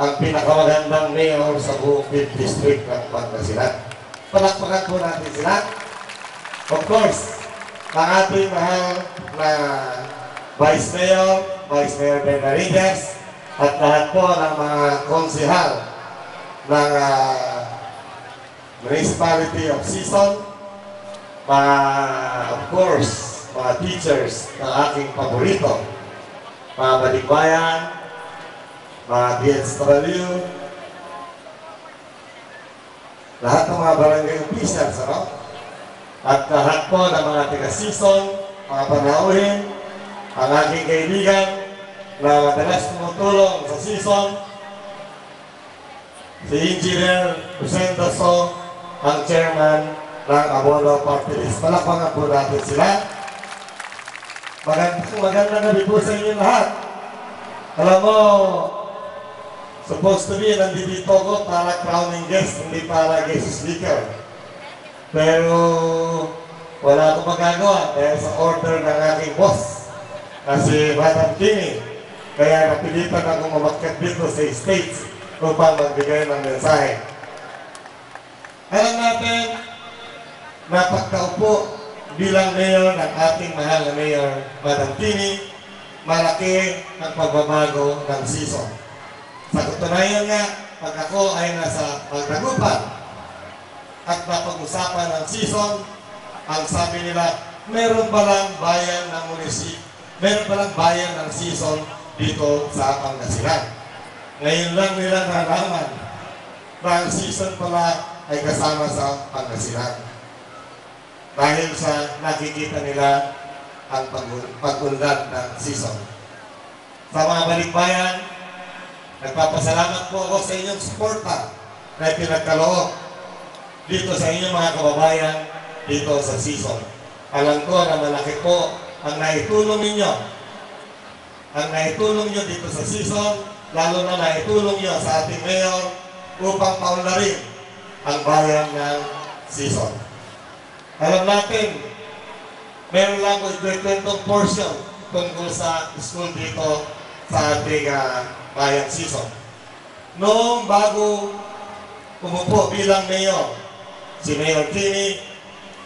ang pinakamagandang mayor sa buong 5th District ng Pangasinan. Palakpakan po natin sila. Of course, ang ating mahal na Vice Mayor Benarides, at lahat po ng mga konsehal ng Municipality of Sison, of course, mga teachers ng aking paborito, mga balikbayan, mga DSW, lahat ng mga barangay officials, ano? At lahat po ng mga taga-Sison, mga panauhin, ang aking kaibigan na madalas tumutulong sa Sison, si Engineer Rosendo So, ang chairman ng Abono Party List. Palakpakan po natin sila. Magandang gabi po sa inyo lahat. Alam mo, supposed to be nandito ko para crowning guest, hindi para guest speaker. Pero wala akong magagawa dahil sa order ng aking boss, kasi Madam Kimi. Kaya napilitan akong umakyat dito sa States upang magbigay ng mensahe. Alam natin na pagkaupo bilang mayor ng ating mahal na mayor, Madam Kimi, malaki ang pagbabago ng Sison. Sa katunayan nga, pag ako ay nasa Pagdagupan at napag-usapan ng Sison, ang sabi nila, meron palang bayan ng munisip, meron palang bayan ng Sison dito sa Pangasinan. Ngayon lang nila nalaman na ang Sison pala ay kasama sa Pangasinan. Dahil sa nakikita nila ang pag-unlad ng Sison. Sa mga balikbayan, nagpapasalamat po ako sa inyong suporta na pinagkaloob dito sa inyong mga kababayan dito sa Sison. Alam ko na malaki po ang naitulong ninyo. Ang naitulong nyo dito sa Sison, lalo na naitulong nyo sa ating mayor upang paunlarin ang bayan ng Sison. Alam natin, meron lang kwentong portion tungkol sa school dito sa ating bayan Sison. Noong bago umupo bilang mayor, si Mayor Kimi,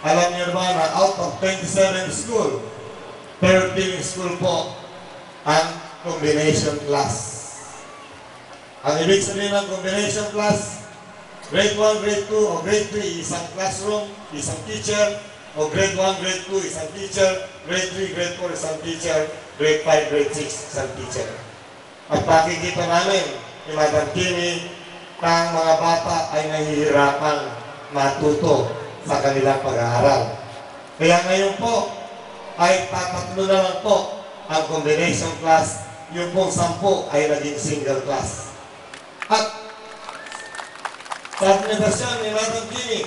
alam niyo ba na out of 27 school, 13 school po ang combination class. Ang ibig sabihin ng combination class, grade 1, grade 2, o grade 3, isang classroom, isang teacher, o grade 1, grade 2, isang teacher, grade 3, grade 4, isang teacher, grade 5, grade 6, isang teacher. At pakikita namin ni Madam Kimi na ang mga bata ay nahihirapan matuto sa kanilang pag-aaral. Kaya ngayon po ay tatatlo na lang po ang combination class, yung pong 10 ay naging single class. At sa administrasyon ni Madam Kimi,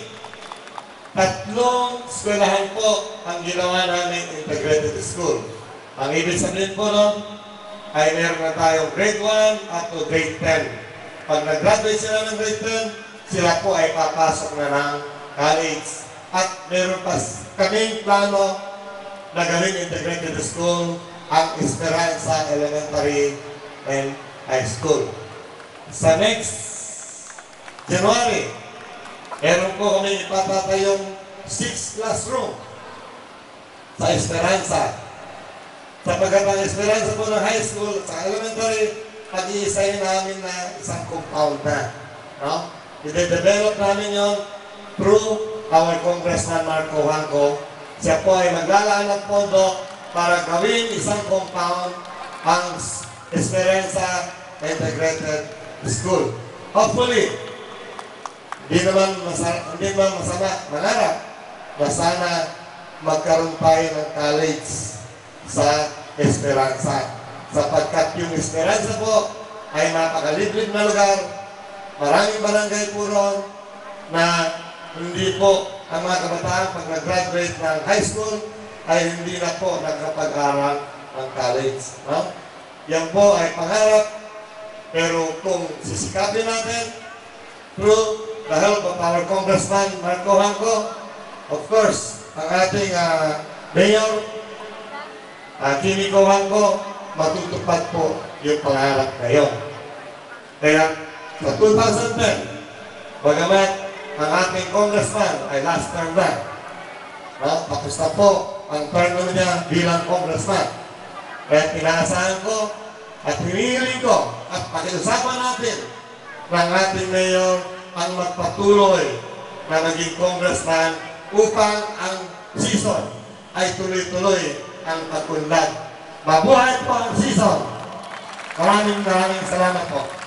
3 eskwelahan po ang ginawa namin integrated school. Ang ibig sabihin po nun ay meron na tayong grade 1 at to grade 10. Pag nag-graduate sila ng grade 10, sila po ay papasok na ng college. At meron pa kaming plano na gawin integrated school ang Esperanza Elementary and High School. Sa next January, meron po kami ipatatayong 6 classroom sa Esperanza. Sapagkat ang Esperanza po ng high school, sa elementary, pag-iisayin namin na isang compound na. No? I-develop namin yon through our Congressman Marco Juanco. Siya po ay maglalaan ng pondo para gawin isang compound ang Esperanza Integrated School. Hopefully, hindi naman masama mangarap na sana magkaroon tayo ng college sa Esperanza. Sapagkat yung Esperanza po ay napakaliblib na lugar, maraming barangay po ron na hindi po ang mga kabataan pag nag-graduate ng high school ay hindi na po nagkapag-aral ng college. No? Yan po ay pangarap, pero kung sisikapin natin through the help of our Congressman Marco Juanco, of course, ang ating Mayor Kimi Juanco, matutupad po yung pangarap na yun. Kaya sa 2010, bagamat ang ating congressman ay last term na, tapos na po ang term niya bilang congressman. Kaya pinaasahan ko at hinihiling ko at pakiusapan natin ng ating mayor ang magpatuloy na naging congressman upang ang season ay tuloy-tuloy ang pag-unlad. Mabuhay po ang season! Maraming salamat po.